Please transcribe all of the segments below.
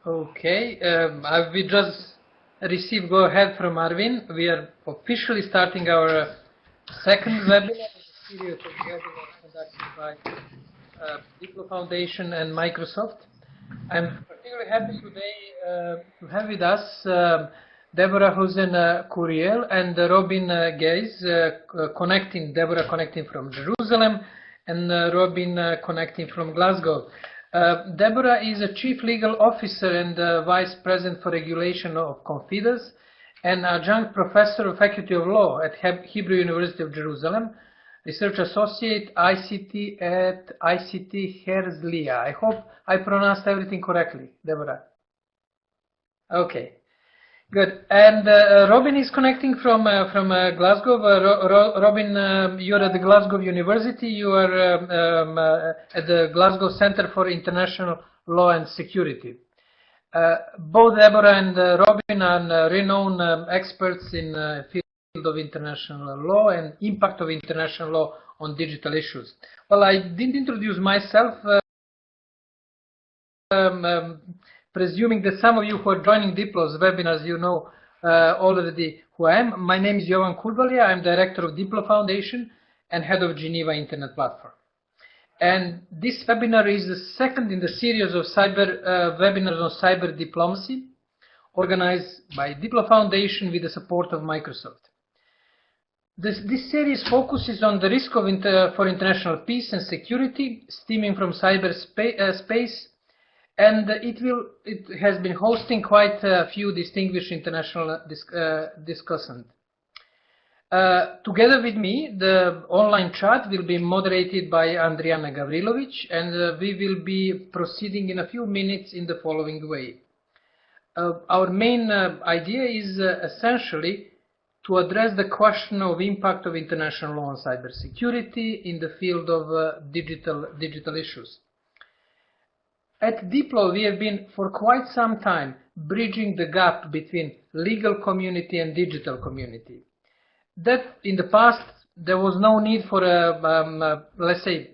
Okay, we just received go ahead from Arvin. We are officially starting our second webinar in a series of webinars conducted by DiploFoundation and Microsoft. I'm particularly happy today to have with us Deborah Husen-Curiel and Robin Gaze, Deborah connecting from Jerusalem and Robin connecting from Glasgow. Deborah is a Chief Legal Officer and Vice President for Regulation of Confidence and Adjunct Professor of Faculty of Law at Hebrew University of Jerusalem, Research Associate ICT at ICT Herzliya. I hope I pronounced everything correctly, Deborah. Okay, good. And Robin is connecting from Glasgow. Robin, you're at the Glasgow University. You are at the Glasgow Centre for International Law and Security. Both Deborah and Robin are renowned experts in field of international law and impact of international law on digital issues. Well, I didn't introduce myself, presuming that some of you who are joining Diplo's webinars, you know already who I am. My name is Jovan Kurbalija. I'm Director of DiploFoundation and Head of Geneva Internet Platform. And this webinar is the second in the series of webinars on cyber diplomacy, organized by DiploFoundation with the support of Microsoft. This series focuses on the risk of for international peace and security stemming from cyberspace, and it has been hosting quite a few distinguished international discussants. Together with me, the online chat will be moderated by Andriana Gavrilovic, and we will be proceeding in a few minutes in the following way. Our main idea is essentially to address the question of impact of international law on cybersecurity in the field of digital issues. At Diplo, we have been for quite some time bridging the gap between legal community and digital community. That in the past there was no need for let's say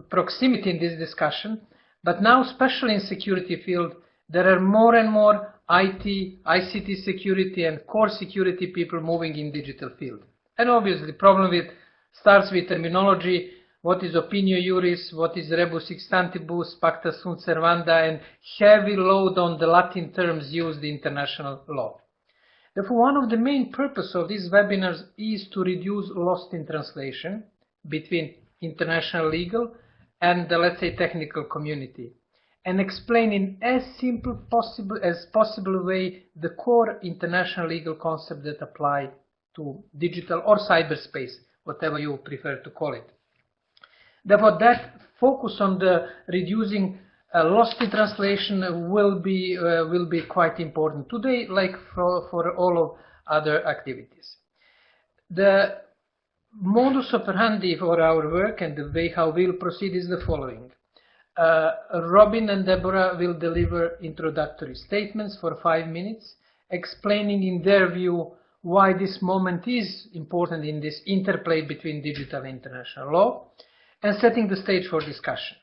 proximity in this discussion, but now, especially in security field, there are more and more IT, ICT security and core security people moving in digital field. And obviously the problem starts with terminology. What is opinio juris, what is rebus sic stantibus, pacta sunt servanda, and heavy load on the Latin terms used in international law. Therefore, one of the main purposes of these webinars is to reduce lost in translation between international legal and the, let's say, technical community, and explain in as simple as possible way the core international legal concepts that apply to digital or cyberspace, whatever you prefer to call it. Therefore, that focus on the reducing lost in translation will be quite important today, like for all of other activities. The modus operandi for our work and the way how we'll proceed is the following. Robin and Deborah will deliver introductory statements for 5 minutes, explaining in their view why this moment is important in this interplay between digital and international law, and setting the stage for discussion.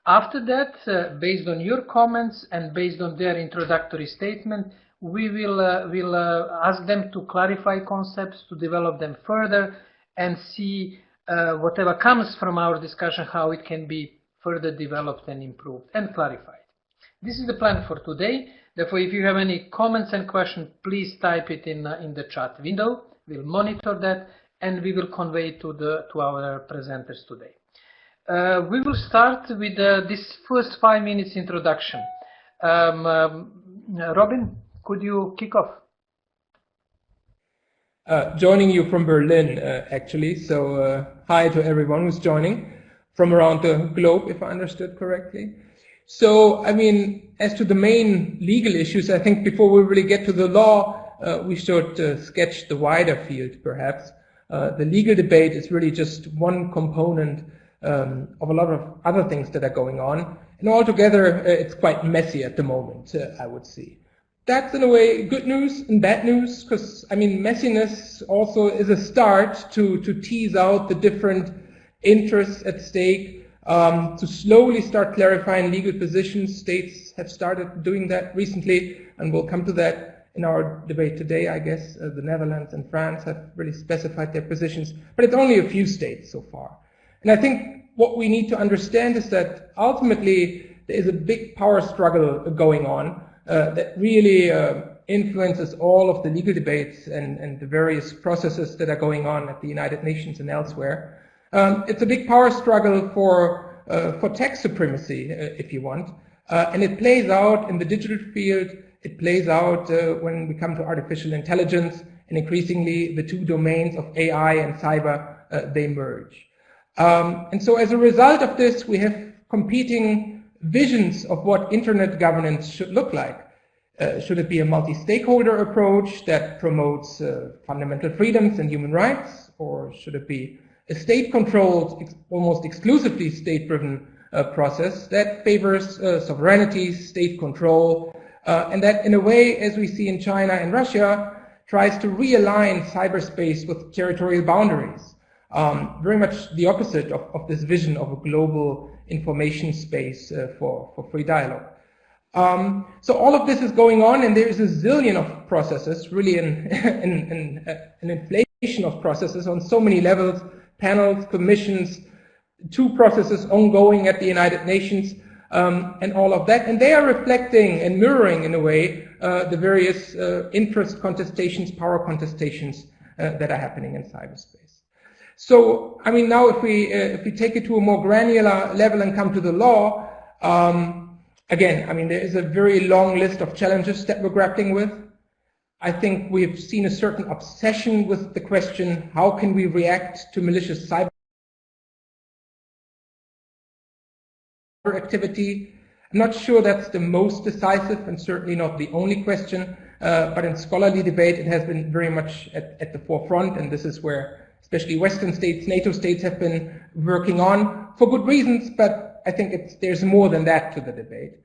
After that, based on your comments and based on their introductory statement, we will ask them to clarify concepts, to develop them further, and see whatever comes from our discussion, how it can be further developed and improved and clarified. This is the plan for today. Therefore, if you have any comments and questions, please type it in the chat window. We'll monitor that and we will convey to our presenters today. We will start with this first 5 minutes introduction. Robin, could you kick off? Joining you from Berlin, actually. So hi to everyone who's joining from around the globe, if I understood correctly. So, I mean, as to the main legal issues, I think before we really get to the law, we should sketch the wider field, perhaps. The legal debate is really just one component of a lot of other things that are going on. And altogether, it's quite messy at the moment, I would say. That's in a way good news and bad news, because, I mean, messiness also is a start to tease out the different interests at stake, to slowly start clarifying legal positions. States have started doing that recently, and we'll come to that in our debate today, I guess. The Netherlands and France have really specified their positions, but it's only a few states so far. And I think what we need to understand is that ultimately there is a big power struggle going on that really influences all of the legal debates and the various processes that are going on at the United Nations and elsewhere. It's a big power struggle for tax supremacy, if you want, and it plays out in the digital field. It plays out when we come to artificial intelligence, and increasingly the two domains of AI and cyber, they merge. And so as a result of this, we have competing visions of what internet governance should look like. Should it be a multi-stakeholder approach that promotes fundamental freedoms and human rights, or should it be a state-controlled, almost exclusively state-driven process that favors sovereignty, state control, and that in a way, as we see in China and Russia, tries to realign cyberspace with territorial boundaries. Very much the opposite of this vision of a global information space for free dialogue. So all of this is going on, and there is a zillion of processes, really an inflation of processes on so many levels, panels, commissions, two processes ongoing at the United Nations, and all of that. And they are reflecting and mirroring, in a way, the various interest contestations, power contestations that are happening in cyberspace. So, I mean, now if we take it to a more granular level and come to the law, again, I mean, there is a very long list of challenges that we're grappling with. I think we've seen a certain obsession with the question, how can we react to malicious cyber activity? I'm not sure that's the most decisive and certainly not the only question, but in scholarly debate it has been very much at the forefront, and this is where especially Western states, NATO states have been working on for good reasons, but I think there's more than that to the debate.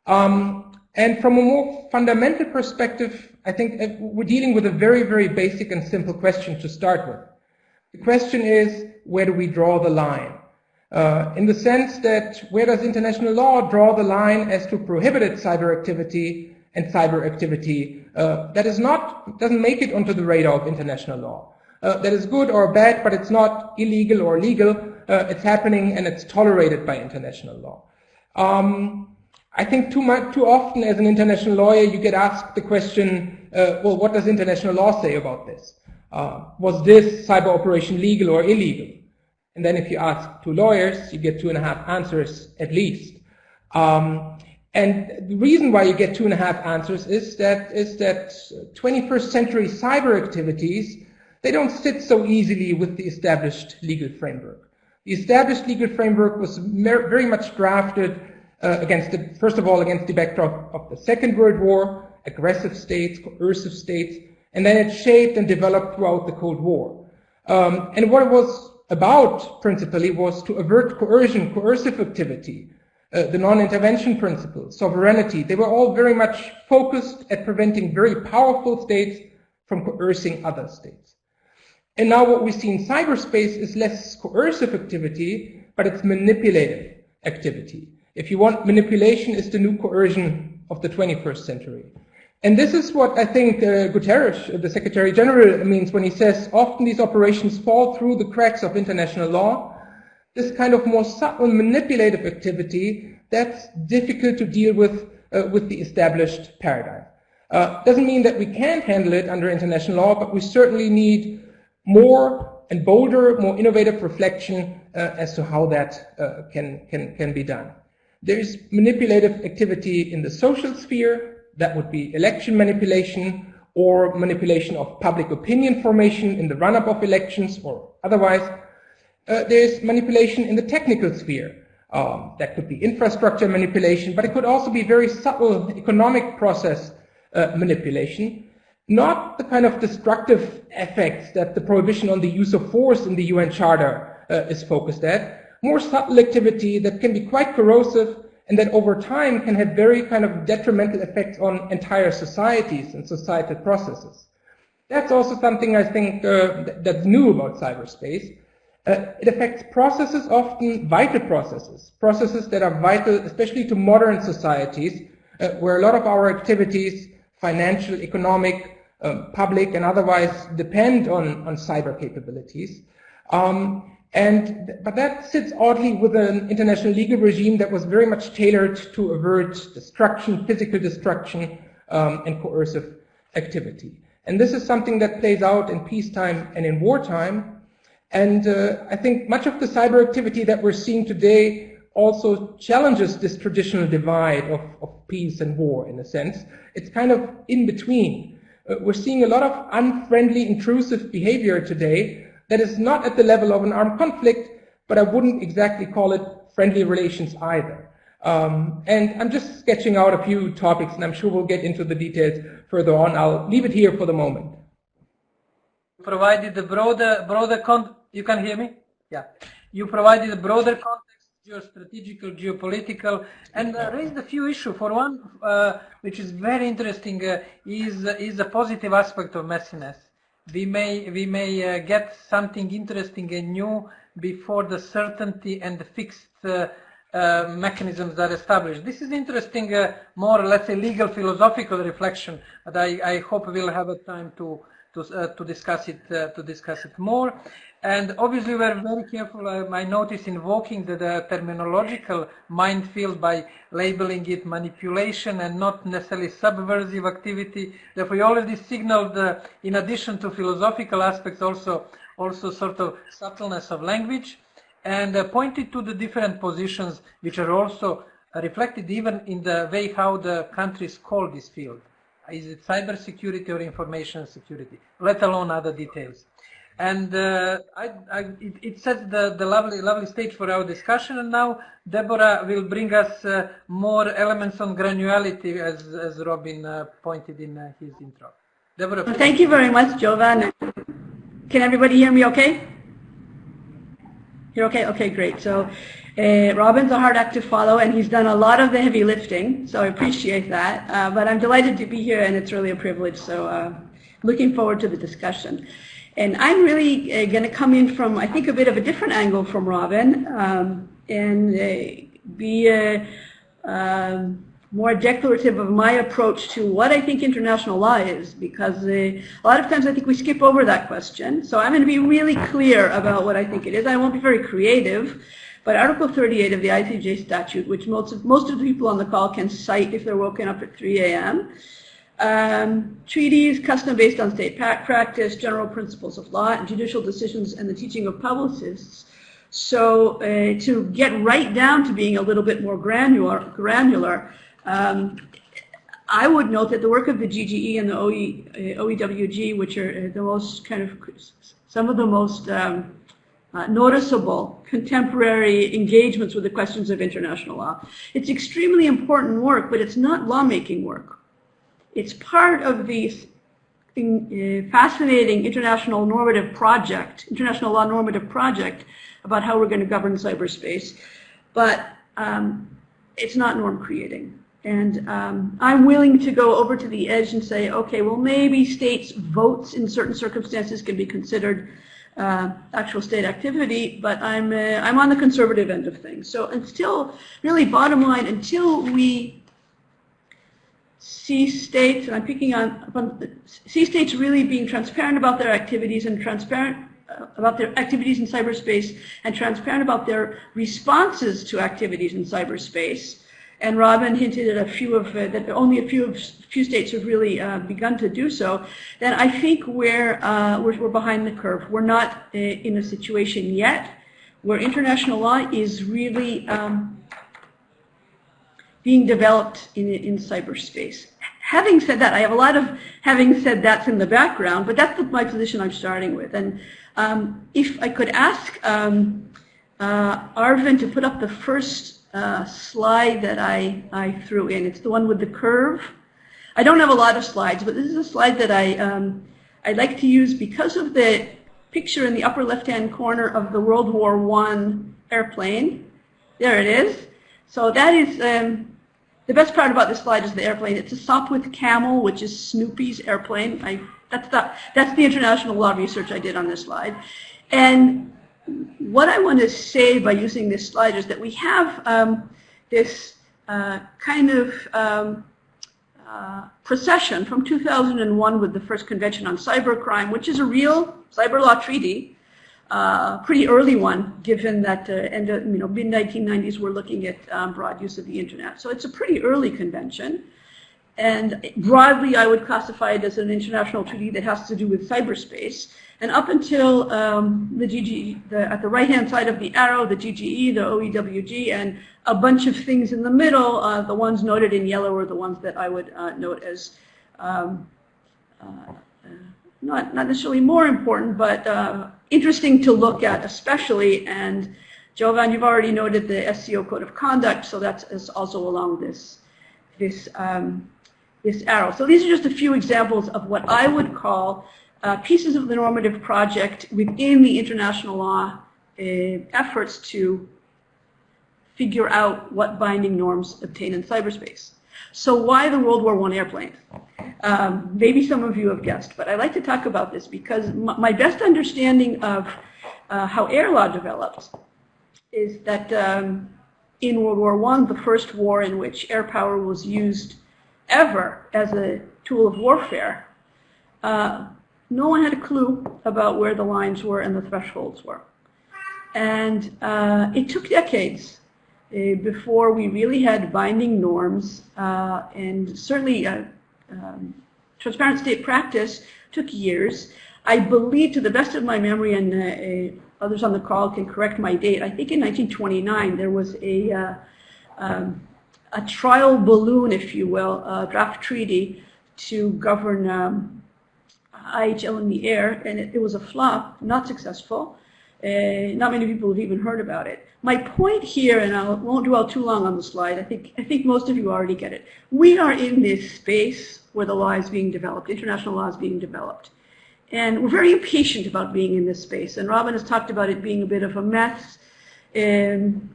And from a more fundamental perspective, I think we're dealing with a very, very basic and simple question to start with. The question is, where do we draw the line? In the sense that where does international law draw the line as to prohibited cyber activity and cyber activity that doesn't make it onto the radar of international law? That is good or bad, but it's not illegal or legal. It's happening and it's tolerated by international law. I think too often as an international lawyer you get asked the question, well, what does international law say about this? Was this cyber operation legal or illegal? And then if you ask two lawyers, you get 2.5 answers at least. And the reason why you get 2.5 answers is that 21st century cyber activities, they don't sit so easily with the established legal framework. The established legal framework was very much drafted first of all, against the backdrop of the Second World War, aggressive states, coercive states, and then it shaped and developed throughout the Cold War. And what it was about, principally, was to avert coercion, coercive activity, the non-intervention principle, sovereignty. They were all very much focused at preventing very powerful states from coercing other states. And now what we see in cyberspace is less coercive activity, but it's manipulative activity. If you want, manipulation is the new coercion of the 21st century. And this is what I think Guterres, the Secretary General, means when he says often these operations fall through the cracks of international law. This kind of more subtle manipulative activity, that's difficult to deal with the established paradigm. Doesn't mean that we can't handle it under international law, but we certainly need more and bolder, more innovative reflection as to how that can be done. There is manipulative activity in the social sphere. That would be election manipulation or manipulation of public opinion formation in the run-up of elections or otherwise. There's manipulation in the technical sphere. That could be infrastructure manipulation, but it could also be very subtle economic process manipulation. Not the kind of destructive effects that the prohibition on the use of force in the UN Charter is focused at. More subtle activity that can be quite corrosive and that over time can have very kind of detrimental effects on entire societies and societal processes. That's also something I think that's new about cyberspace. It affects processes, often vital processes, processes that are vital, especially to modern societies, where a lot of our activities, financial, economic, public, and otherwise, depend on cyber capabilities. But that sits oddly with an international legal regime that was very much tailored to avert destruction, physical destruction, and coercive activity. And this is something that plays out in peacetime and in wartime. And I think much of the cyber activity that we're seeing today also challenges this traditional divide of peace and war, in a sense. It's kind of in between. We're seeing a lot of unfriendly, intrusive behavior today that is not at the level of an armed conflict, but I wouldn't exactly call it friendly relations either. And I'm just sketching out a few topics, and I'm sure we'll get into the details further on. I'll leave it here for the moment. Provided the broader you can hear me? Yeah. You provided a broader context, geostrategical, geopolitical, and raised a few issues. For one, which is very interesting, is a positive aspect of messiness. We may get something interesting and new before the certainty and the fixed mechanisms are established. This is interesting, more, let's say, legal philosophical reflection, but I hope we'll have a time to discuss it more. And obviously we're very careful, I notice, invoking the terminological minefield by labeling it manipulation and not necessarily subversive activity. Therefore, we already signaled, in addition to philosophical aspects, also sort of subtleness of language, and pointed to the different positions which are also reflected even in the way how the countries call this field. Is it cybersecurity or information security, let alone other details. And it sets the lovely stage for our discussion. And now Deborah will bring us more elements on granularity, as Robin pointed in his intro. Deborah, well, thank you very much, Jovan. Can everybody hear me okay? You're okay? Okay, great. So Robin's a hard act to follow, and he's done a lot of the heavy lifting, so I appreciate that. But I'm delighted to be here, and it's really a privilege, so looking forward to the discussion. And I'm really going to come in from, I think, a bit of a different angle from Robin, and be more declarative of my approach to what I think international law is, because a lot of times I think we skip over that question. So I'm going to be really clear about what I think it is. I won't be very creative, but Article 38 of the ICJ statute, which most of the people on the call can cite if they're woken up at 3 a.m., treaties, custom based on state practice, general principles of law, and judicial decisions, and the teaching of publicists. So to get right down to being a little bit more granular, I would note that the work of the GGE and the OEWG, which are the most kind of some of the most noticeable contemporary engagements with the questions of international law, it's extremely important work, but it's not lawmaking work. It's part of the fascinating international normative project, international law normative project about how we're going to govern cyberspace, but it's not norm creating. And I'm willing to go over to the edge and say, okay, well, maybe states' votes in certain circumstances can be considered actual state activity, but I'm on the conservative end of things. So until, really bottom line, until we see states, and I'm picking on see states really being transparent about their activities and transparent about their activities in cyberspace and transparent about their responses to activities in cyberspace. And Robin hinted at a few of that only a few states have really begun to do so. Then I think we're behind the curve. We're not in a situation yet where international law is really being developed in cyberspace. Having said that, I have a lot of having said that's in the background, but that's my position I'm starting with. And if I could ask Arvin to put up the first slide that I threw in. It's the one with the curve. I don't have a lot of slides, but this is a slide that I like to use because of the picture in the upper left-hand corner of the World War I airplane. There it is. So that is the best part about this slide is the airplane. It's a Sopwith Camel, which is Snoopy's airplane. That's the international law research I did on this slide. And what I want to say by using this slide is that we have this kind of procession from 2001 with the first Convention on Cybercrime, which is a real cyber law treaty, pretty early one, given that mid-1990s we're looking at broad use of the internet. So it's a pretty early convention. And broadly, I would classify it as an international treaty that has to do with cyberspace. And up until at the right-hand side of the arrow, the GGE, the OEWG, and a bunch of things in the middle, the ones noted in yellow are the ones that I would note as not necessarily more important, but interesting to look at especially. And Jovan, you've already noted the SCO Code of Conduct, so that's also along this arrow. So these are just a few examples of what I would call pieces of the normative project within the international law efforts to figure out what binding norms obtain in cyberspace. So why the World War I airplanes? Maybe some of you have guessed, but I like to talk about this because my best understanding of how air law developed is that in World War I, the first war in which air power was used ever as a tool of warfare, no one had a clue about where the lines were and the thresholds were. And it took decades before we really had binding norms, and certainly transparent state practice took years. I believe, to the best of my memory, and others on the call can correct my date, I think in 1929 there was a trial balloon, if you will, draft treaty to govern IHL in the air, and it was a flop, not successful. Not many people have even heard about it. My point here, and I won't dwell too long on the slide, I think most of you already get it. We are in this space where the law is being developed, international law is being developed. And we're very impatient about being in this space. And Robin has talked about it being a bit of a mess. In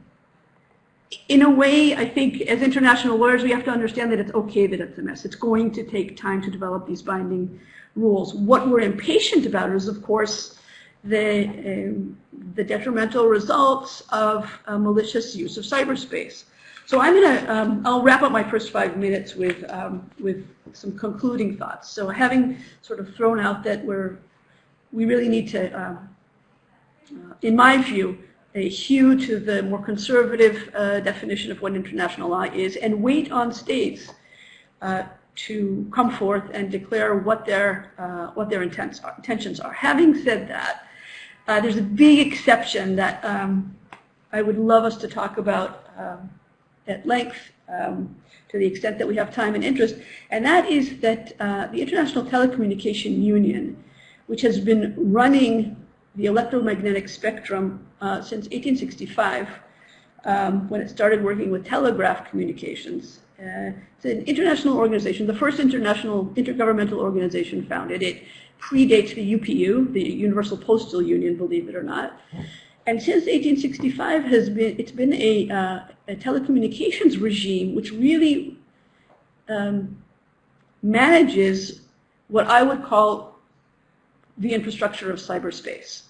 a way, I think as international lawyers, we have to understand that it's okay that it's a mess. It's going to take time to develop these binding rules. What we're impatient about is, of course, the detrimental results of malicious use of cyberspace. So I'll wrap up my first 5 minutes with some concluding thoughts. So having sort of thrown out that we really need to, in my view, hew to the more conservative definition of what international law is, and wait on states to come forth and declare what their intentions are. Having said that, there's a big exception that I would love us to talk about at length, to the extent that we have time and interest, and that is that the International Telecommunication Union, which has been running the electromagnetic spectrum since 1865, when it started working with telegraph communications. It's an international organization, the first international intergovernmental organization founded. It predates the UPU, the Universal Postal Union, believe it or not. And since 1865, it's been a telecommunications regime which really manages what I would call the infrastructure of cyberspace.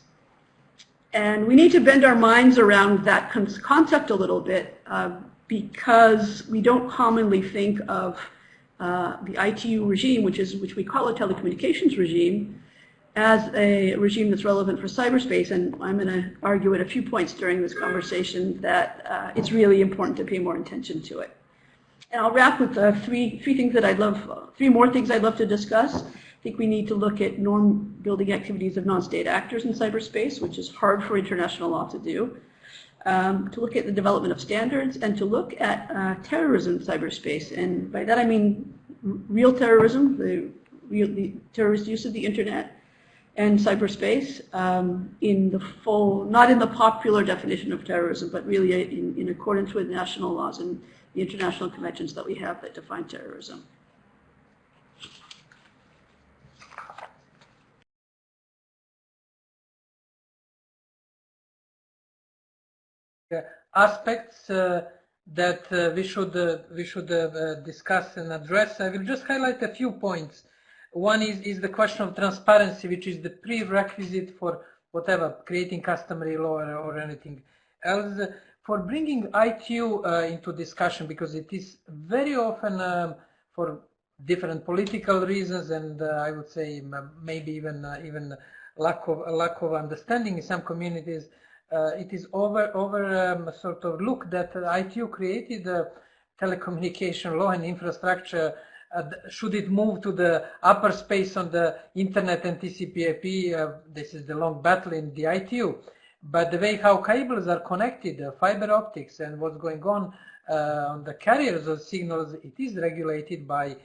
And we need to bend our minds around that concept a little bit because we don't commonly think of the ITU regime, which we call a telecommunications regime, as a regime that's relevant for cyberspace. And I'm going to argue at a few points during this conversation that it's really important to pay more attention to it. And I'll wrap with three more things I'd love to discuss. I think we need to look at norm building activities of non-state actors in cyberspace, which is hard for international law to do. To look at the development of standards, and to look at terrorism in cyberspace. And by that I mean real terrorism, the terrorist use of the internet and cyberspace in the full, not in the popular definition of terrorism, but really in accordance with national laws and the international conventions that we have that define terrorism. Aspects that we should discuss and address. I will just highlight a few points. One is the question of transparency, which is the prerequisite for whatever, creating customary law or anything else, for bringing ITU into discussion, because it is very often for different political reasons, and I would say maybe even lack of understanding in some communities. It is sort of looked that ITU created telecommunication law and infrastructure. Should it move to the upper space on the internet and TCP/IP? This is the long battle in the ITU. But the way how cables are connected, fiber optics, and what's going on the carriers of signals, it is regulated by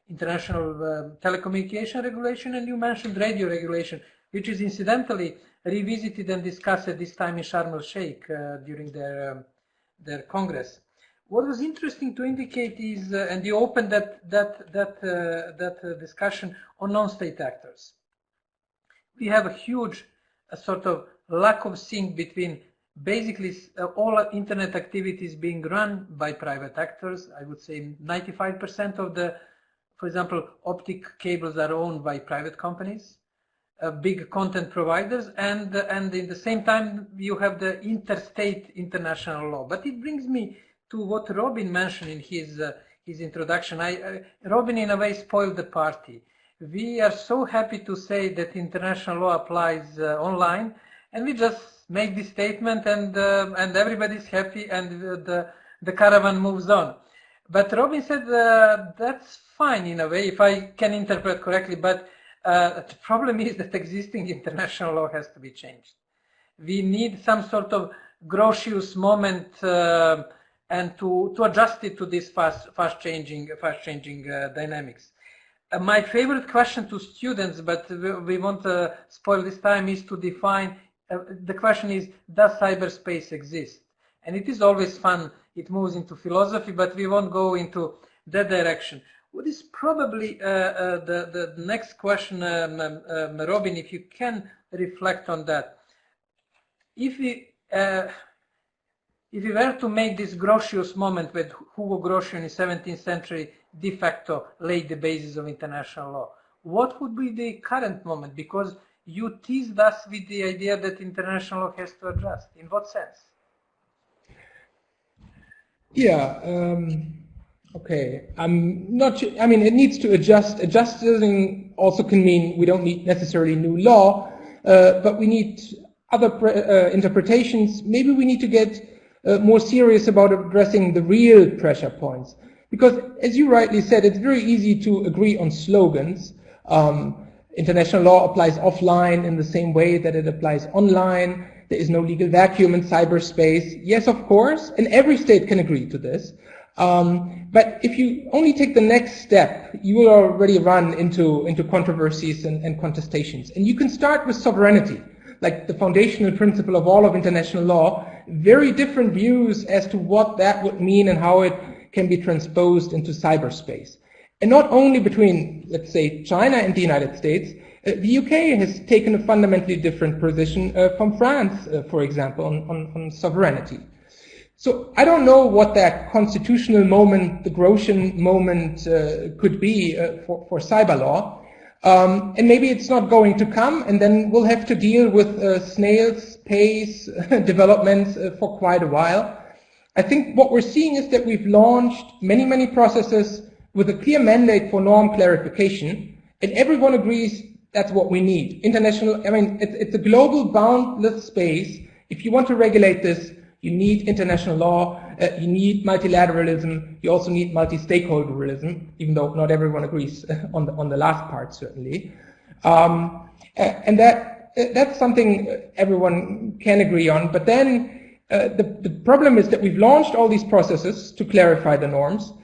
international telecommunication regulation, and you mentioned radio regulation, which is incidentally revisited and discussed at this time in Sharm el-Sheikh during their Congress. What was interesting to indicate is, and you opened that discussion on non-state actors. We have a huge sort of lack of sync between basically all internet activities being run by private actors. I would say 95% of the, for example, optic cables are owned by private companies, big content providers, and in the same time you have the interstate international law. But it brings me to what Robin mentioned in his introduction. Robin in a way spoiled the party. We are so happy to say that international law applies online, and we just make this statement, and everybody's happy, and the caravan moves on. But Robin said that's fine in a way, if I can interpret correctly, but the problem is that existing international law has to be changed. We need some sort of Groceries moment and to adjust it to this fast changing dynamics. My favorite question to students, but we won't spoil this time, is to define. The question is, does cyberspace exist? And it is always fun. It moves into philosophy, but we won't go into that direction. What is probably the next question, Robin, if you can reflect on that. If we were to make this Grotius moment with Hugo Grotius in the 17th century de facto laid the basis of international law, what would be the current moment? Because you teased us with the idea that international law has to adjust. In what sense? Yeah, okay. I'm not sure. I mean, it needs to adjust. Adjusting also can mean we don't need necessarily new law, but we need other interpretations. Maybe we need to get more serious about addressing the real pressure points. Because, as you rightly said, it's very easy to agree on slogans. International law applies offline in the same way that it applies online. There is no legal vacuum in cyberspace. Yes, of course, and every state can agree to this. But if you only take the next step, you will already run into controversies and contestations. And you can start with sovereignty, like the foundational principle of all of international law. Very different views as to what that would mean and how it can be transposed into cyberspace. And not only between, let's say, China and the United States, the UK has taken a fundamentally different position from France, for example, on sovereignty. So I don't know what that constitutional moment, the Grotian moment, could be for cyber law. And maybe it's not going to come, and then we'll have to deal with snail's pace developments for quite a while. I think what we're seeing is that we've launched many processes with a clear mandate for norm clarification, and everyone agrees that's what we need. International, I mean, it's a global boundless space. If you want to regulate this, you need international law, you need multilateralism, you also need multi-stakeholderism, even though not everyone agrees on the last part, certainly. And that's something everyone can agree on, but then the problem is that we've launched all these processes to clarify the norms,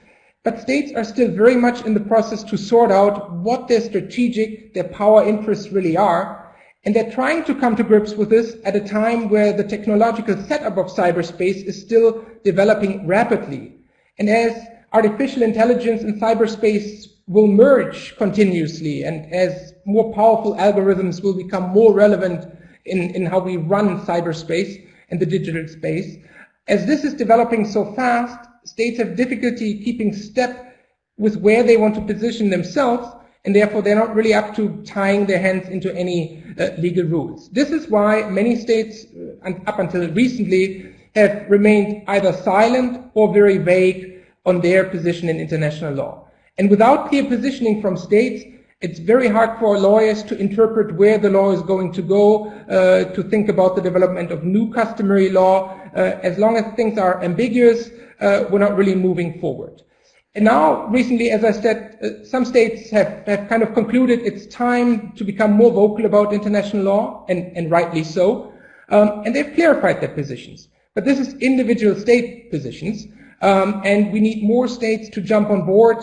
but states are still very much in the process to sort out what their strategic, their power interests really are, and they're trying to come to grips with this at a time where the technological setup of cyberspace is still developing rapidly. And as artificial intelligence and cyberspace will merge continuously, and as more powerful algorithms will become more relevant in how we run cyberspace and the digital space, as this is developing so fast, states have difficulty keeping step with where they want to position themselves and therefore they're not really up to tying their hands into any legal rules. This is why many states, up until recently, have remained either silent or very vague on their position in international law. And without clear positioning from states, it's very hard for lawyers to interpret where the law is going to go, to think about the development of new customary law. As long as things are ambiguous, we're not really moving forward. And now, recently, as I said, some states have kind of concluded it's time to become more vocal about international law, and rightly so. And they've clarified their positions. But this is individual state positions, and we need more states to jump on board.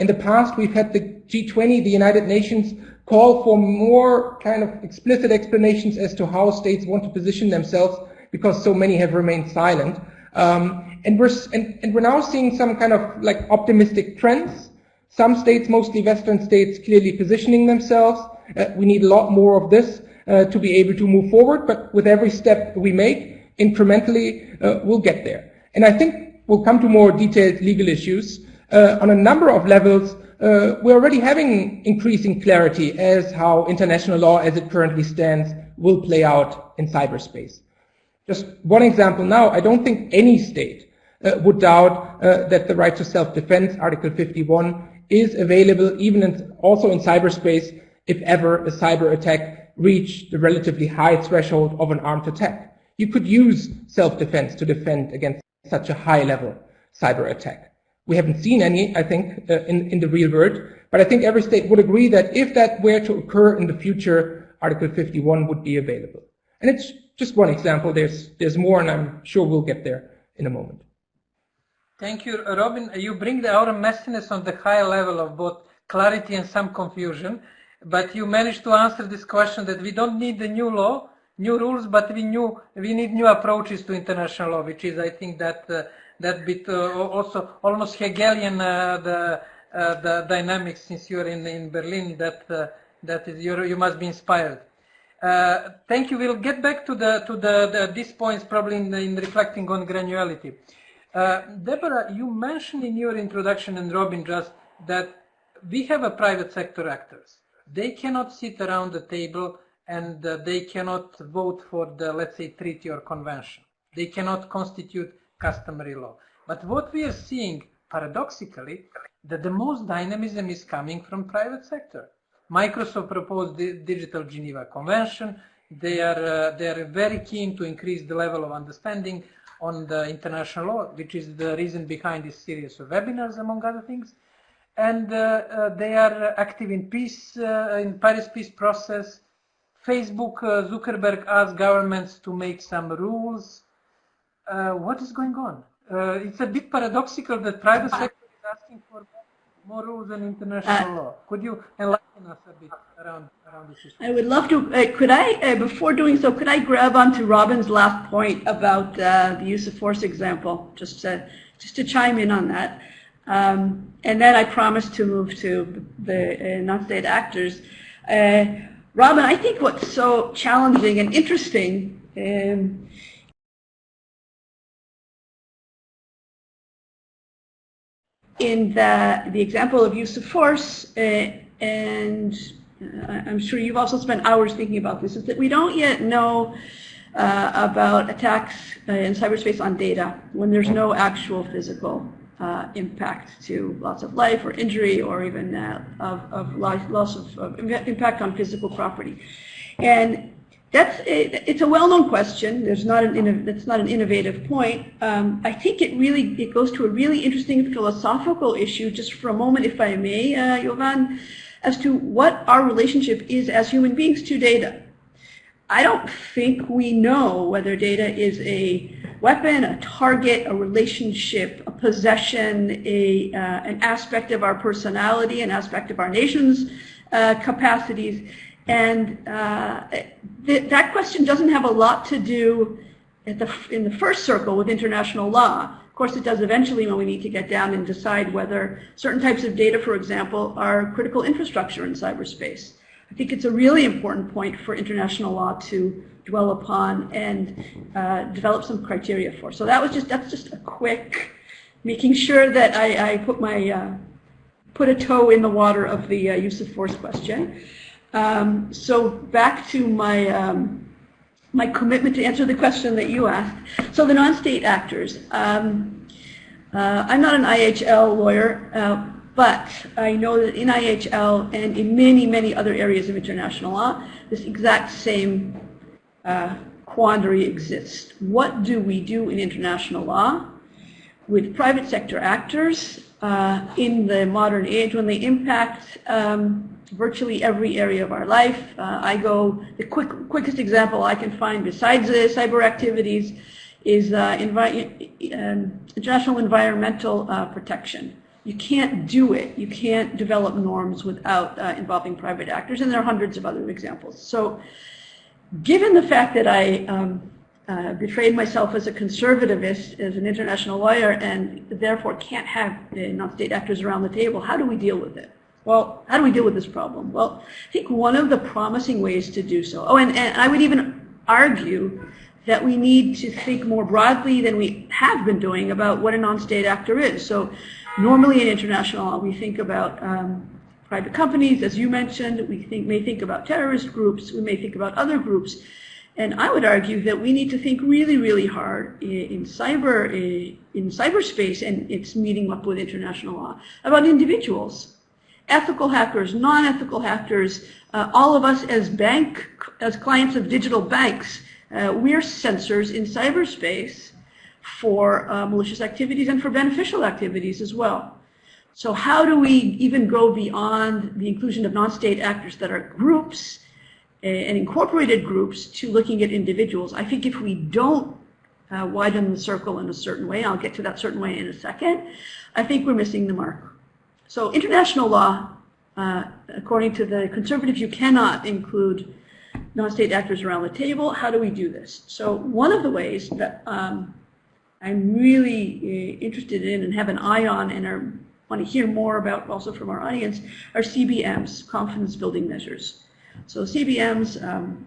In the past, we've had the G20, the United Nations, call for more kind of explicit explanations as to how states want to position themselves, because so many have remained silent. And we're now seeing some kind of like optimistic trends. Some states, mostly Western states, clearly positioning themselves. We need a lot more of this to be able to move forward, but with every step we make, incrementally, we'll get there. And I think we'll come to more detailed legal issues. On a number of levels, we're already having increasing clarity as how international law as it currently stands will play out in cyberspace. Just one example now, I don't think any state would doubt that the right to self-defense, Article 51, is available even also in cyberspace if ever a cyber attack reached the relatively high threshold of an armed attack. You could use self-defense to defend against such a high-level cyber attack. We haven't seen any, I think, in the real world, but I think every state would agree that if that were to occur in the future, Article 51 would be available. And it's just one example. There's more, and I'm sure we'll get there in a moment. Thank you, Robin. You bring our messiness on the high level of both clarity and some confusion, but you managed to answer this question that we don't need the new law, new rules, but we need new approaches to international law, which is, I think, that bit also almost Hegelian the dynamics. Since you're in Berlin, that is you must be inspired. Thank you. We'll get back to these points probably in reflecting on granularity. Deborah, you mentioned in your introduction, and Robin just, that we have a private sector actors. They cannot sit around the table and they cannot vote for the, let's say, treaty or convention. They cannot constitute customary law. But what we are seeing, paradoxically, that the most dynamism is coming from private sector. Microsoft proposed the Digital Geneva Convention. They are very keen to increase the level of understanding on the international law, which is the reason behind this series of webinars, among other things. And they are active in peace, in Paris peace process. Facebook, Zuckerberg asked governments to make some rules. What is going on? It's a bit paradoxical that private sector is asking for more rules than international law. Could you enlighten us a bit around this issue? I would love to. Could I, before doing so, could I grab onto Robin's last point about the use of force example, just to chime in on that, and then I promise to move to the non-state actors. Robin, I think what's so challenging and interesting in the example of use of force, and I'm sure you've also spent hours thinking about this, is that we don't yet know about attacks in cyberspace on data when there's no actual physical impact to loss of life or injury, or even loss of impact on physical property. And it's a well-known question. That's not an innovative point. I think it goes to a really interesting philosophical issue, just for a moment, if I may, Jovan, as to what our relationship is as human beings to data. I don't think we know whether data is a weapon, a target, a relationship, a possession, an aspect of our personality, an aspect of our nation's capacities. And that question doesn't have a lot to do in the first circle with international law. Of course, it does eventually when we need to get down and decide whether certain types of data, for example, are critical infrastructure in cyberspace. I think it's a really important point for international law to dwell upon and develop some criteria for. So that's just a quick, making sure that I put my put a toe in the water of the use of force question. So back to my commitment to answer the question that you asked. So the non-state actors. I'm not an IHL lawyer, but I know that in IHL and in many, many other areas of international law, this exact same quandary exists. What do we do in international law with private sector actors in the modern age when they impact virtually every area of our life? The quickest example I can find besides the cyber activities is international environmental protection. You can't do it. You can't develop norms without involving private actors, and there are hundreds of other examples. So given the fact that I betrayed myself as a conservativist, as an international lawyer, and therefore can't have non-state actors around the table, how do we deal with it? Well, how do we deal with this problem? Well, I think one of the promising ways to do so, and I would even argue that we need to think more broadly than we have been doing about what a non-state actor is. So normally in international law, we think about private companies, as you mentioned. We may think about terrorist groups. We may think about other groups. And I would argue that we need to think really, really hard in cyberspace and its meeting up with international law about individuals, ethical hackers, non-ethical hackers, all of us as clients of digital banks. We're censors in cyberspace for malicious activities and for beneficial activities as well. So how do we even go beyond the inclusion of non-state actors that are groups and incorporated groups to looking at individuals? I think if we don't widen the circle in a certain way, I'll get to that certain way in a second, I think we're missing the mark. So international law, according to the conservatives, you cannot include non-state actors around the table. How do we do this? So one of the ways that I'm really interested in and have an eye on and want to hear more about also from our audience are CBMs, confidence building measures. So CBMs,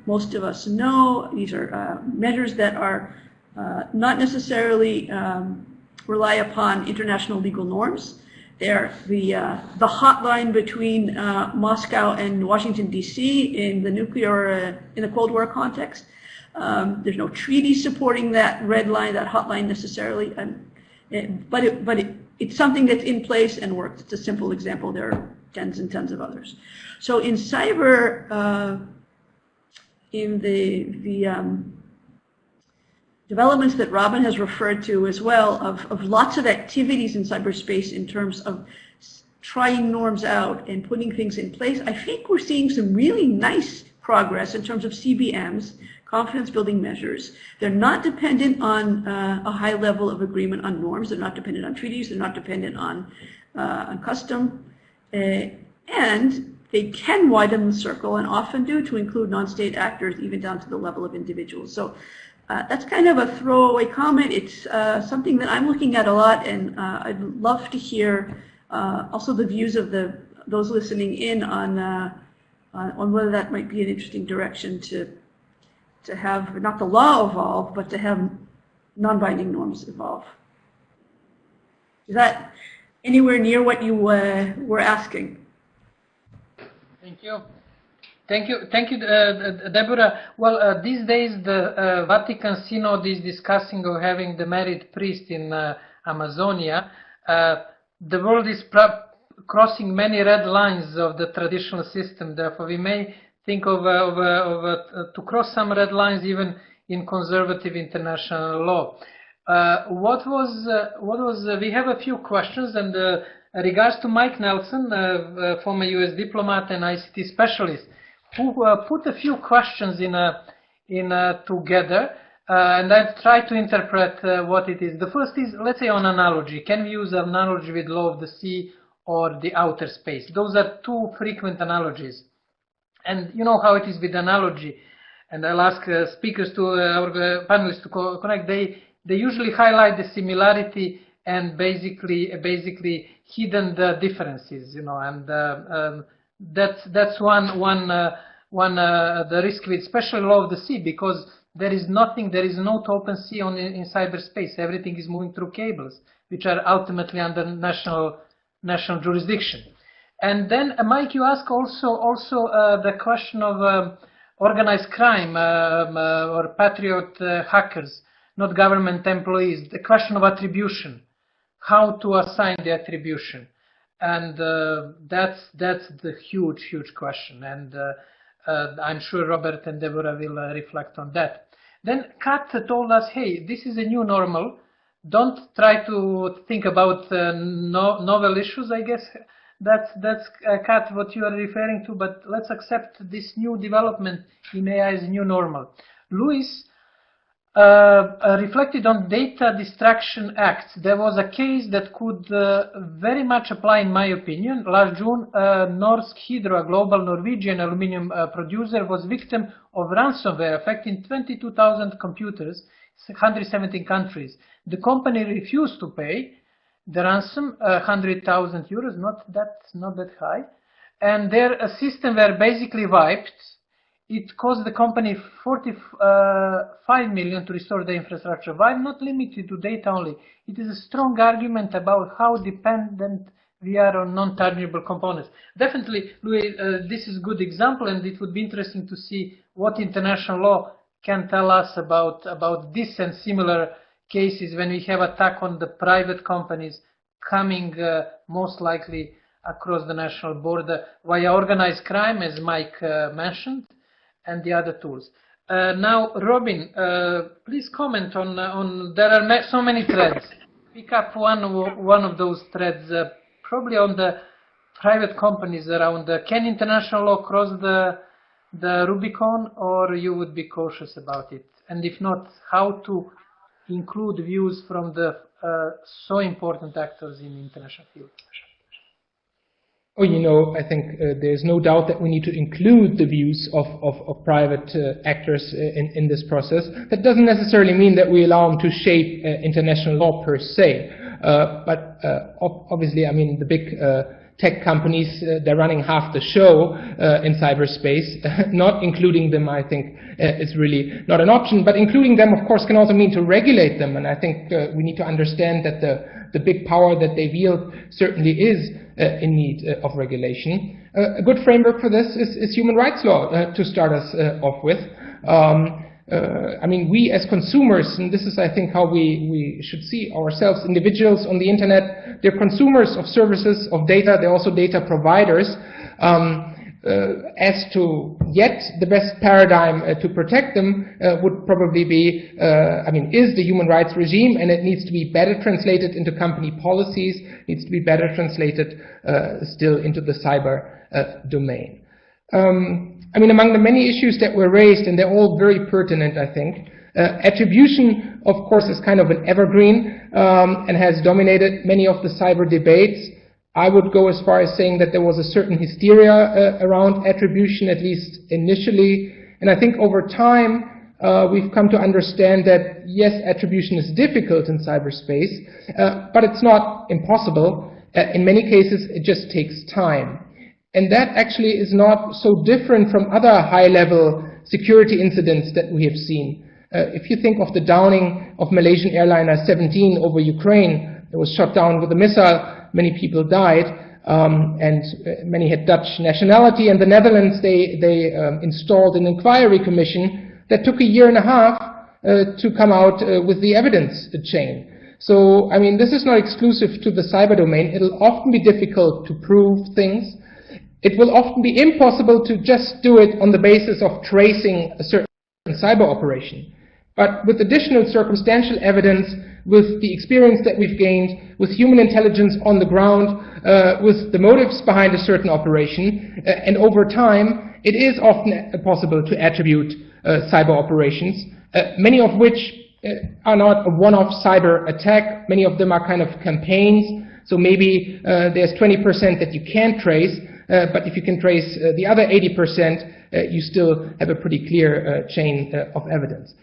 most of us know, these are measures that are not necessarily rely upon international legal norms. They're the hotline between Moscow and Washington, D.C. in the Cold War context. There's no treaty supporting that red line, that hotline necessarily, but it's something that's in place and works. It's a simple example. There are tens and tens of others. So in cyber, in the developments that Robin has referred to as well, of lots of activities in cyberspace in terms of trying norms out and putting things in place, I think we're seeing some really nice progress in terms of CBMs, confidence building measures. They're not dependent on a high level of agreement on norms. They're not dependent on treaties. They're not dependent on custom. And they can widen the circle and often do to include non-state actors even down to the level of individuals. So that's kind of a throwaway comment. It's something that I'm looking at a lot, and I'd love to hear also the views of those listening in on whether that might be an interesting direction to have not the law evolve, but to have non-binding norms evolve. Is that anywhere near what you were asking? Thank you. Thank you, Deborah. Well, these days the Vatican Synod is discussing of having the married priest in Amazonia. The world is crossing many red lines of the traditional system. Therefore, we may think of to cross some red lines even in conservative international law. We have a few questions, and regards to Mike Nelson, former U.S. diplomat and ICT specialist, who put a few questions together, and I've tried to interpret what it is. The first is, let's say, on analogy. Can we use an analogy with law of the sea or the outer space? Those are two frequent analogies. And you know how it is with analogy. And I'll ask speakers to our panelists to connect. They usually highlight the similarity and basically hidden the differences, you know, and that's one the risk with especially law of the sea, because there is no open sea in cyberspace. Everything is moving through cables, which are ultimately under national jurisdiction. And then, Mike, you ask also the question of organized crime or patriot hackers, not government employees. The question of attribution, how to assign the attribution, and that's the huge question. And I'm sure Robert and Deborah will reflect on that. Then Kat told us, hey, this is a new normal. Don't try to think about novel issues, I guess. That's Kat, what you are referring to, but let's accept this new development in AI as new normal. Luis reflected on data distraction acts. There was a case that could very much apply, in my opinion. Last June, Norsk Hydro, a global Norwegian aluminium producer, was victim of ransomware affecting 22,000 computers, 117 countries. The company refused to pay the ransom, 100,000 euros, not that high, and their system were basically wiped. It cost the company 45 million to restore the infrastructure. Why not limited to data only? It is a strong argument about how dependent we are on non-tangible components. Definitely, Louis, this is a good example, and it would be interesting to see what international law can tell us about this and similar cases when we have attack on the private companies coming most likely across the national border via organized crime, as Mike mentioned, and the other tools. Now, Robin, please comment on there are so many threads. Pick up one of those threads, probably on the private companies around. Can international law cross the Rubicon, or you would be cautious about it? And if not, how to include views from the so important actors in the international field? Oh, you know, I think there's no doubt that we need to include the views of private actors in this process. That doesn't necessarily mean that we allow them to shape international law per se. But obviously, I mean, the big tech companies, they're running half the show in cyberspace. Not including them, I think, is really not an option. But including them, of course, can also mean to regulate them. And I think we need to understand that the big power that they wield certainly is in need of regulation. A good framework for this is human rights law to start us off with. I mean, we as consumers, and this is, I think, how we should see ourselves, individuals on the internet, they're consumers of services, of data, they're also data providers. As to yet the best paradigm to protect them would probably be, I mean, is the human rights regime, and it needs to be better translated into company policies, needs to be better translated still into the cyber domain. I mean, among the many issues that were raised, and they're all very pertinent, I think, attribution, of course, is kind of an evergreen and has dominated many of the cyber debates. I would go as far as saying that there was a certain hysteria around attribution, at least initially. And I think over time, we've come to understand that, yes, attribution is difficult in cyberspace, but it's not impossible. In many cases, it just takes time. And that actually is not so different from other high-level security incidents that we have seen. If you think of the downing of Malaysian airliner 17 over Ukraine, it was shot down with a missile. Many people died, and many had Dutch nationality. And the Netherlands, they installed an inquiry commission that took 1.5 years to come out with the evidence chain. So, I mean, this is not exclusive to the cyber domain. It'll often be difficult to prove things. It will often be impossible to just do it on the basis of tracing a certain cyber operation. But with additional circumstantial evidence, with the experience that we've gained, with human intelligence on the ground, with the motives behind a certain operation, and over time, it is often possible to attribute cyber operations, many of which are not a one-off cyber attack. Many of them are kind of campaigns. So maybe there's 20% that you can't trace, but if you can trace the other 80%, you still have a pretty clear chain of evidence.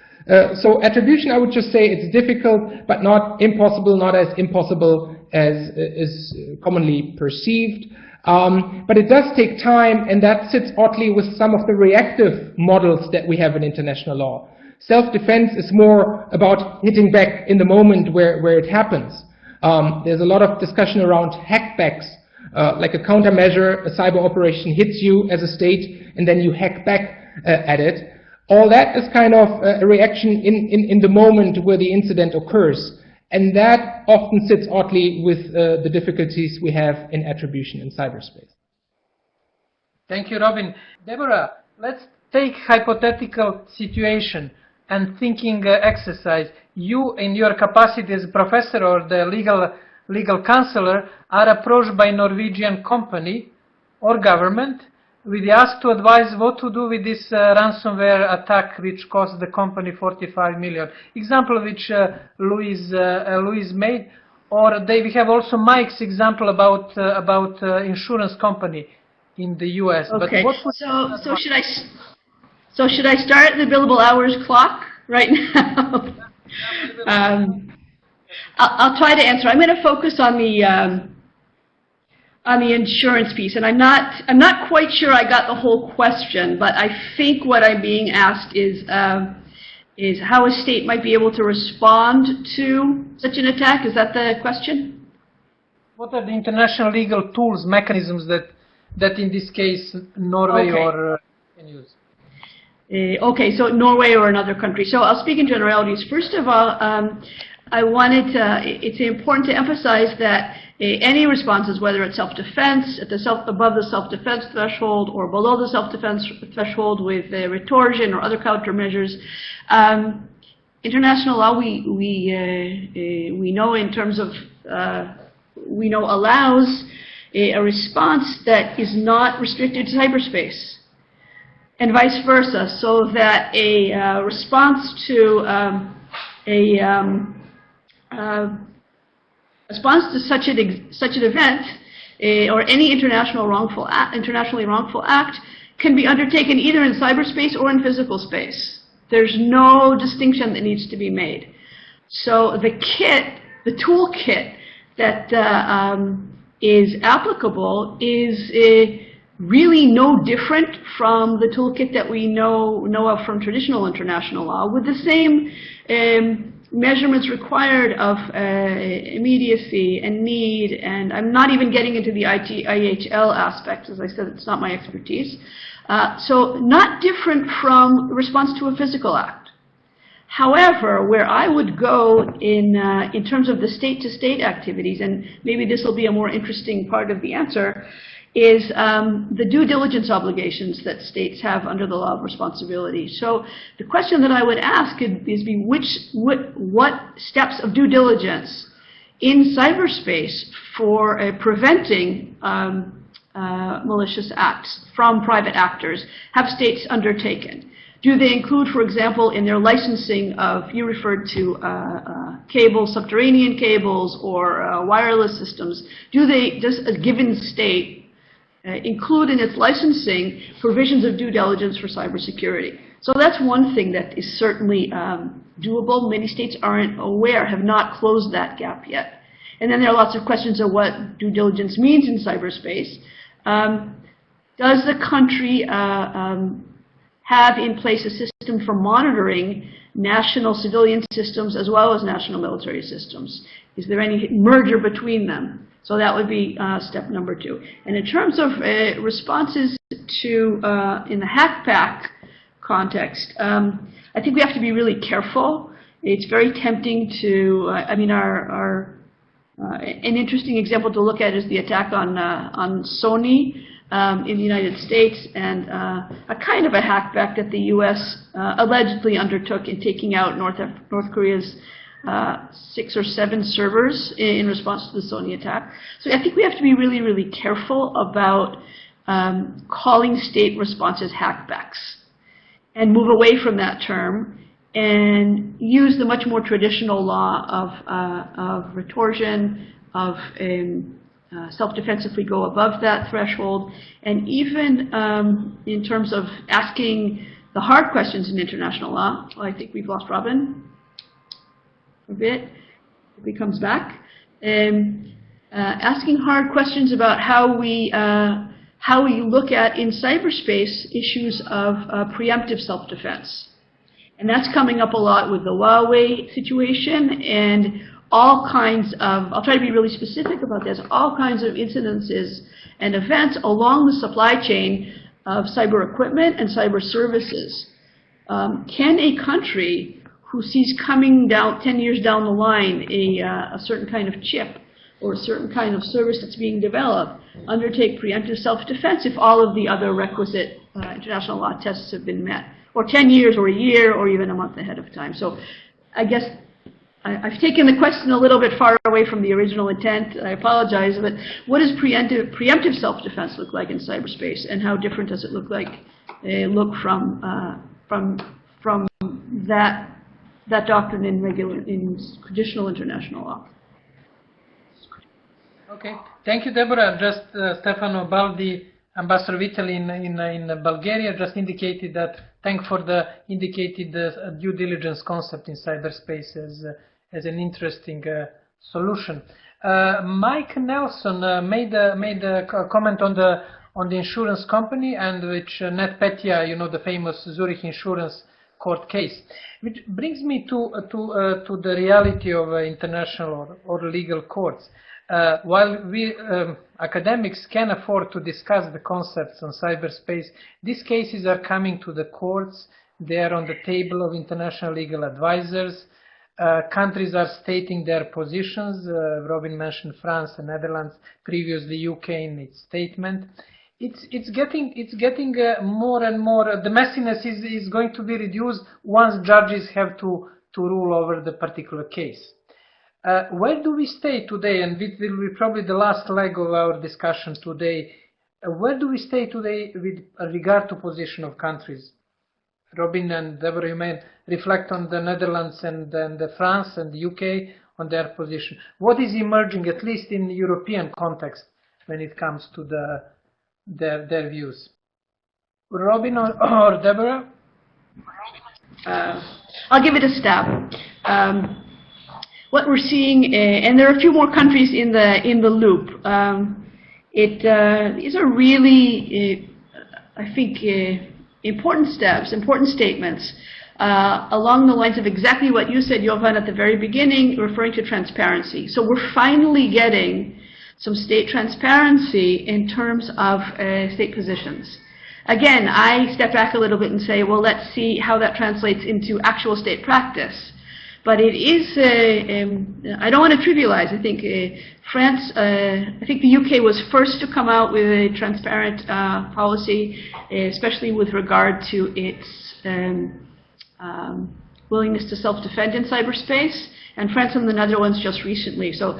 So attribution, I would just say it's difficult, but not impossible, not as impossible as is commonly perceived. But it does take time, and that sits oddly with some of the reactive models that we have in international law. Self-defense is more about hitting back in the moment where it happens. There's a lot of discussion around hackbacks, like a countermeasure, a cyber operation hits you as a state, and then you hack back at it. All that is kind of a reaction in the moment where the incident occurs. And that often sits oddly with the difficulties we have in attribution in cyberspace. Thank you, Robin. Deborah, let's take hypothetical situation and thinking exercise. You, in your capacity as a professor or the legal counselor, are approached by Norwegian company or government with the ask to advise what to do with this ransomware attack which cost the company 45 million. Example which Louise made, or we have also Mike's example about insurance company in the US. Okay. But so should I start the billable hours clock right now? I'll try to answer. I'm going to focus on the insurance piece, and I'm not quite sure I got the whole question, but I think what I'm being asked is how a state might be able to respond to such an attack. Is that the question? What are the international legal tools, mechanisms that in this case Norway or can use? Okay, so Norway or another country. So I'll speak in generalities. First of all, I wanted to, it's important to emphasize that any responses, whether it's self-defense, above the self-defense threshold or below the self-defense threshold with retorsion or other countermeasures, international law we know in terms of allows a response that is not restricted to cyberspace, and vice versa, so that a response to such an event or any internationally wrongful act can be undertaken either in cyberspace or in physical space. There's no distinction that needs to be made. So the toolkit that is applicable is really no different from the toolkit that we know of from traditional international law, with the same measurements required of immediacy and need, and I'm not even getting into the IHL aspect. As I said, it's not my expertise. So not different from response to a physical act. However, where I would go in terms of the state-to-state activities, and maybe this will be a more interesting part of the answer, is the due diligence obligations that states have under the law of responsibility. So the question that I would ask is what steps of due diligence in cyberspace for preventing malicious acts from private actors have states undertaken? Do they include, for example, in their licensing of, you referred to cables, subterranean cables, or wireless systems, does a given state include in its licensing provisions of due diligence for cybersecurity? So that's one thing that is certainly doable. Many states aren't aware, have not closed that gap yet. And then there are lots of questions of what due diligence means in cyberspace. Does the country have in place a system for monitoring national civilian systems as well as national military systems? Is there any merger between them? So that would be step number 2. And in terms of responses to, in the hackback context, I think we have to be really careful. It's very tempting to, an interesting example to look at is the attack on Sony in the United States, and a kind of a hackback that the U.S. Allegedly undertook in taking out North Korea's 6 or 7 servers in response to the Sony attack. So I think we have to be really, really careful about calling state responses hackbacks and move away from that term and use the much more traditional law of retorsion, of self-defense if we go above that threshold, and even in terms of asking the hard questions in international law. Well, I think we've lost Robin a bit, if he comes back. Asking hard questions about how we look at, in cyberspace, issues of preemptive self-defense. And that's coming up a lot with the Huawei situation, and all kinds of, I'll try to be really specific about this, all kinds of incidences and events along the supply chain of cyber equipment and cyber services. Can a country who sees coming down 10 years down the line a certain kind of chip or a certain kind of service that's being developed undertake preemptive self-defense if all of the other requisite international law tests have been met, or 10 years or a year or even a month ahead of time? So I guess I've taken the question a little bit far away from the original intent. I apologize, but what does preemptive self-defense look like in cyberspace, and how different does it look from that doctrine in traditional international law? Okay, thank you, Deborah. Just Stefano Baldi, Ambassador of Italy in Bulgaria, just indicated that. Thank for the indicated due diligence concept in cyberspace as an interesting solution. Mike Nelson made a comment on the insurance company, and which NetPetya, you know, the famous Zurich insurance court case, which brings me to the reality of international or legal courts. While we academics can afford to discuss the concepts on cyberspace, these cases are coming to the courts. They are on the table of international legal advisors. Countries are stating their positions. Robin mentioned France and Netherlands, previously UK in its statement. It's getting more and more. The messiness is going to be reduced once judges have to rule over the particular case. Where do we stay today? And it will be probably the last leg of our discussion today. Where do we stay today with regard to position of countries? Robin and Deborah, you may reflect on the Netherlands and the France and the UK on their position. What is emerging, at least in European context, when it comes to their views? Robin or Deborah? I'll give it a stab. What we're seeing, and there are a few more countries in the loop. These are really, I think, important steps, important statements along the lines of exactly what you said, Jovan, at the very beginning, referring to transparency. So we're finally getting some state transparency in terms of state positions. Again, I step back a little bit and say, well, let's see how that translates into actual state practice. But it is, I don't want to trivialize. I think France, I think the UK was first to come out with a transparent policy, especially with regard to its willingness to self-defend in cyberspace, and France and the Netherlands just recently. So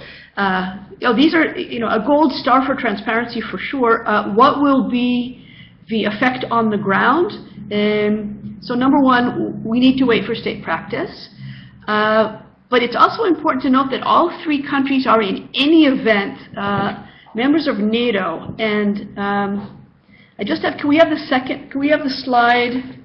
these are, a gold star for transparency for sure. What will be the effect on the ground? So number one, we need to wait for state practice. But it's also important to note that all three countries are in any event members of NATO. And I just have, can we have the slide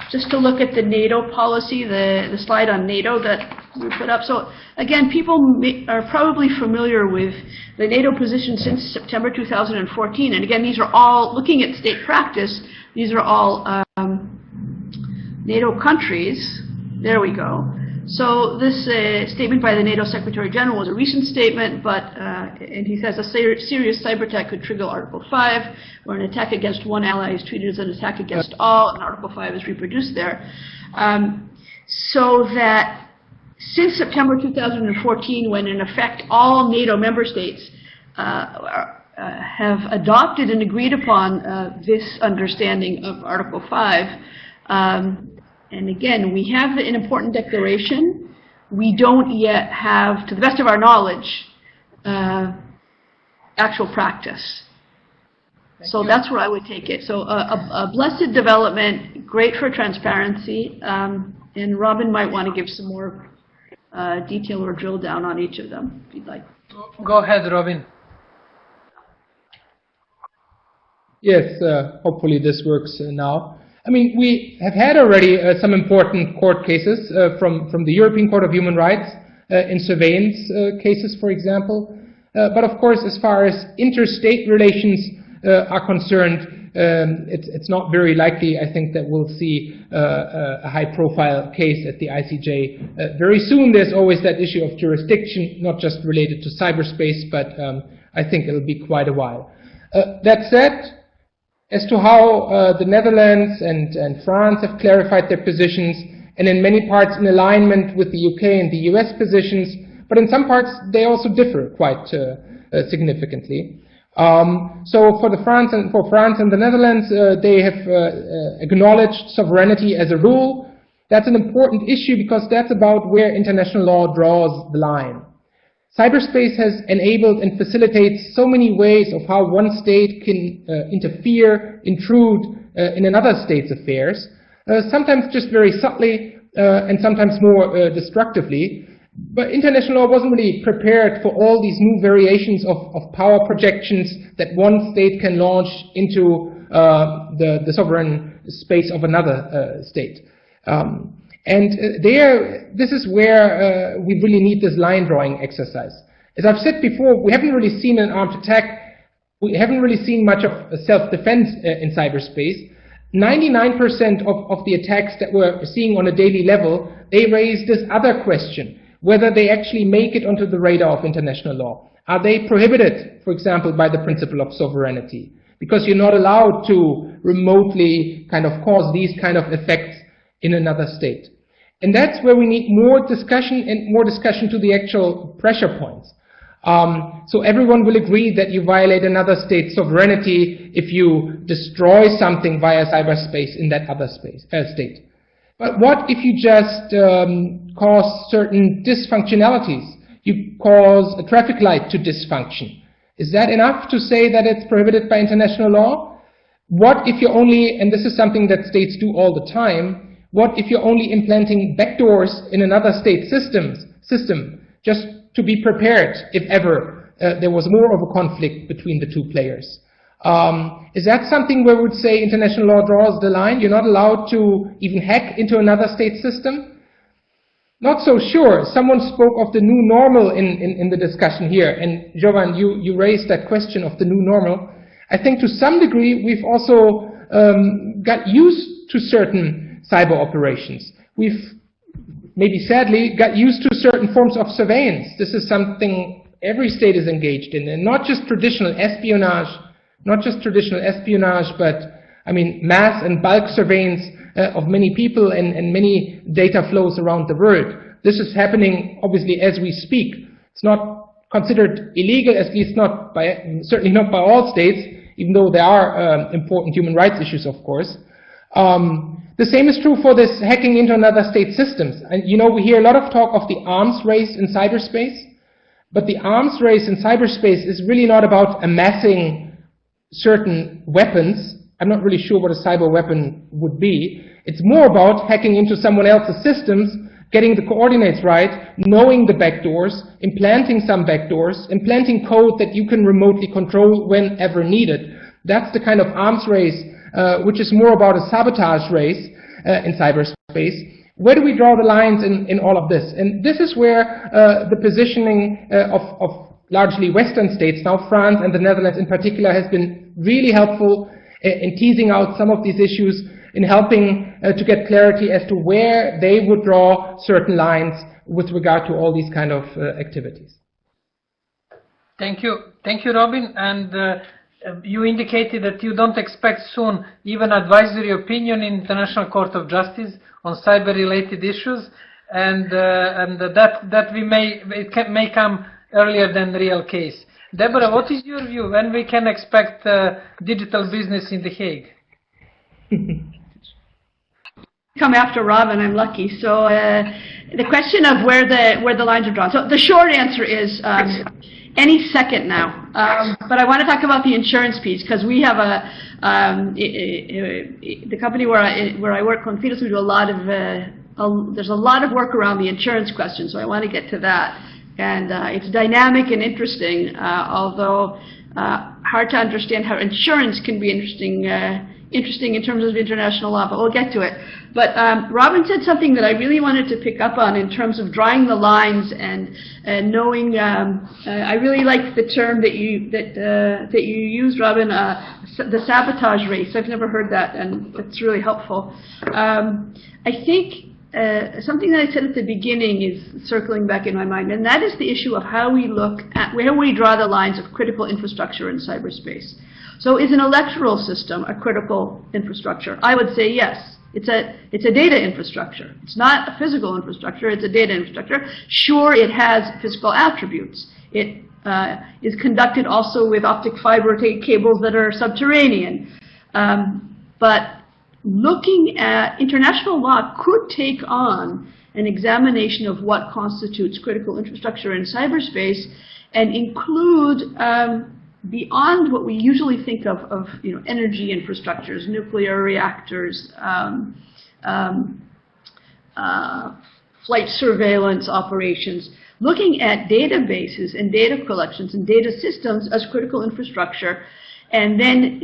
just to look at the NATO policy, the slide on NATO that we put up. So again, people are probably familiar with the NATO position since September 2014. And again, these are all, looking at state practice, these are all NATO countries. There we go. So this statement by the NATO Secretary General was a recent statement, but and he says a serious cyber attack could trigger Article 5, where an attack against one ally is treated as an attack against all, and Article 5 is reproduced there. So that since September 2014, when in effect all NATO member states have adopted and agreed upon this understanding of Article 5, and again, we have an important declaration. We don't yet have, to the best of our knowledge, actual practice. So that's where I would take it. So a blessed development, great for transparency, and Robin might want to give some more detail or drill down on each of them, if you'd like. Go ahead, Robin. Yes, hopefully this works now. I mean, we have had already some important court cases from the European Court of Human Rights in surveillance cases, for example. But of course, as far as interstate relations are concerned, it's not very likely, I think, that we'll see a high-profile case at the ICJ very soon. There's always that issue of jurisdiction, not just related to cyberspace, but I think it'll be quite a while. That said, as to how the Netherlands and France have clarified their positions, and in many parts in alignment with the UK and the US positions, but in some parts they also differ quite significantly. So for France and the Netherlands, they have acknowledged sovereignty as a rule. That's an important issue because that's about where international law draws the line. Cyberspace has enabled and facilitates so many ways of how one state can interfere, intrude in another state's affairs, sometimes just very subtly and sometimes more destructively. But international law wasn't really prepared for all these new variations of power projections that one state can launch into the sovereign space of another state. This is where we really need this line drawing exercise. As I've said before, we haven't really seen an armed attack. We haven't really seen much of self-defense in cyberspace. 99% of the attacks that we're seeing on a daily level, they raise this other question, whether they actually make it onto the radar of international law. Are they prohibited, for example, by the principle of sovereignty? Because you're not allowed to remotely kind of cause these kind of effects in another state. And that's where we need more discussion and more discussion to the actual pressure points. So everyone will agree that you violate another state's sovereignty if you destroy something via cyberspace in that other state. But what if you just cause certain dysfunctionalities? You cause a traffic light to dysfunction. Is that enough to say that it's prohibited by international law? What if you're only, and this is something that states do all the time, what if you're only implanting backdoors in another state system just to be prepared if ever there was more of a conflict between the two players? Is that something where we would say international law draws the line? You're not allowed to even hack into another state system? Not so sure. Someone spoke of the new normal in the discussion here, and Jovan, you raised that question of the new normal. I think to some degree we've also got used to certain cyber operations. We've maybe sadly got used to certain forms of surveillance. This is something every state is engaged in, and not just traditional espionage, but I mean mass and bulk surveillance of many people and many data flows around the world. This is happening obviously as we speak. It's not considered illegal, at least not by, certainly not by all states, even though there are important human rights issues, of course. The same is true for this hacking into another state systems. And you know, we hear a lot of talk of the arms race in cyberspace, but the arms race in cyberspace is really not about amassing certain weapons. I'm not really sure what a cyber weapon would be. It's more about hacking into someone else's systems, getting the coordinates right, knowing the backdoors, implanting some backdoors, implanting code that you can remotely control whenever needed. That's the kind of arms race which is more about a sabotage race in cyberspace. Where do we draw the lines in all of this? And this is where the positioning of largely Western states, now France and the Netherlands in particular, has been really helpful in teasing out some of these issues, in helping to get clarity as to where they would draw certain lines with regard to all these kind of activities. Thank you, Robin. And you indicated that you don't expect soon even advisory opinion in International Court of Justice on cyber-related issues, and that it may come earlier than the real case. Deborah, what is your view when we can expect digital business in The Hague? Come after Robin, I'm lucky. So the question of where the lines are drawn. So the short answer is any second now. But I want to talk about the insurance piece, because we have the company where I work, Confidencebuilding, we do a lot of there's a lot of work around the insurance question. So I want to get to that, and it's dynamic and interesting, although hard to understand how insurance can be interesting in terms of international law, but we'll get to it. But Robin said something that I really wanted to pick up on in terms of drawing the lines and knowing. I really like the term that you used, Robin, the sabotage race. I've never heard that, and it's really helpful. I think something that I said at the beginning is circling back in my mind, and that is the issue of how we look at where we draw the lines of critical infrastructure in cyberspace. So is an electoral system a critical infrastructure? I would say yes. It's a data infrastructure. It's not a physical infrastructure. It's a data infrastructure. Sure, it has physical attributes. It is conducted also with optic fiber cables that are subterranean. But looking at international law could take on an examination of what constitutes critical infrastructure in cyberspace and include beyond what we usually think of energy infrastructures, nuclear reactors, flight surveillance operations, looking at databases and data collections and data systems as critical infrastructure, and then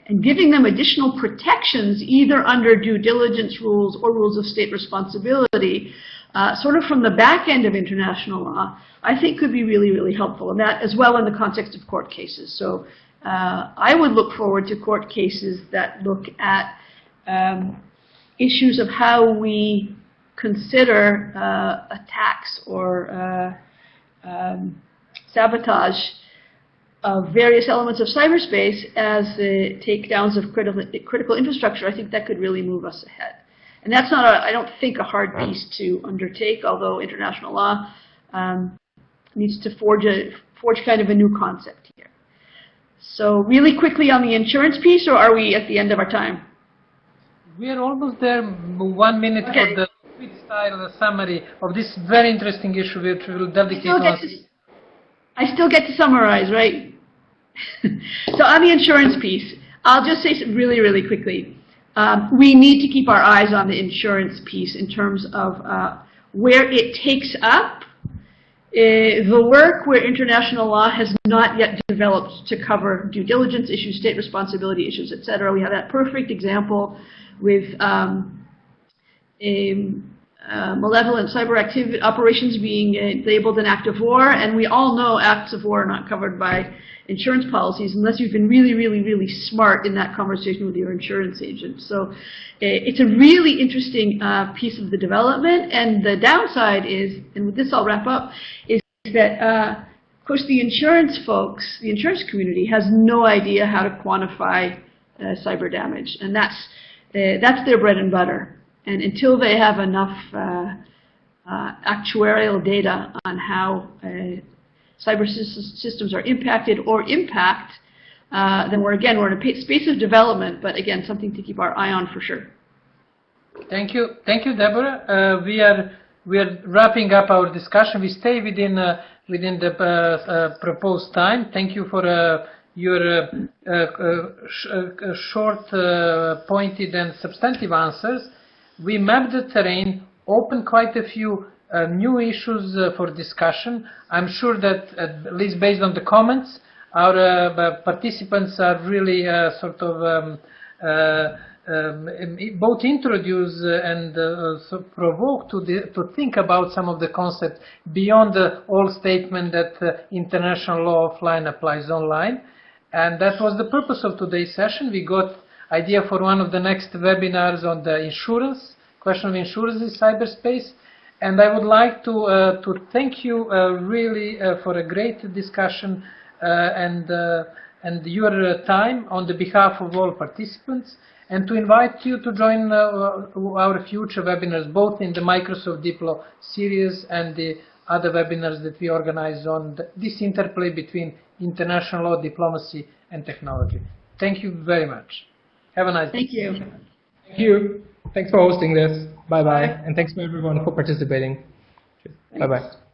and giving them additional protections either under due diligence rules or rules of state responsibility, sort of from the back end of international law, I think could be really, really helpful, and that as well in the context of court cases. So I would look forward to court cases that look at issues of how we consider attacks or sabotage of various elements of cyberspace as takedowns of critical infrastructure. I think that could really move us ahead. And that's not, I don't think, a hard piece to undertake, although international law needs to forge kind of a new concept here. So really quickly on the insurance piece, or are we at the end of our time? We are almost there. 1 minute Okay. for the quick-style summary of this very interesting issue, which we will dedicate I still get to summarize, right? So on the insurance piece, I'll just say really, really quickly. We need to keep our eyes on the insurance piece in terms of where it takes up the work where international law has not yet developed to cover due diligence issues, state responsibility issues, etc. We have that perfect example with malevolent cyber activity operations being labeled an act of war, and we all know acts of war are not covered by insurance policies unless you've been really, really, really smart in that conversation with your insurance agent. So it's a really interesting piece of the development, and the downside is, and with this I'll wrap up, is that of course the insurance folks, the insurance community has no idea how to quantify cyber damage, and that's their bread and butter. And until they have enough actuarial data on how cyber systems are impacted or impact, then we're in a space of development, but again, something to keep our eye on for sure. Thank you, Deborah. We are wrapping up our discussion. We stay within the proposed time. Thank you for your short, pointed, and substantive answers. We mapped the terrain, opened quite a few new issues for discussion. I'm sure that, at least based on the comments, our participants are really both introduced and provoked to think about some of the concepts beyond the old statement that international law offline applies online. And that was the purpose of today's session. We got idea for one of the next webinars on the insurance, question of insurance in cyberspace. And I would like to thank you really for a great discussion and your time on the behalf of all participants, and to invite you to join our future webinars, both in the Microsoft Diplo series and the other webinars that we organize on this interplay between international law, diplomacy, and technology. Thank you very much. Have a nice day. Thank you. Thank you. Thanks for hosting this. Bye-bye. And thanks for everyone for participating. Bye-bye.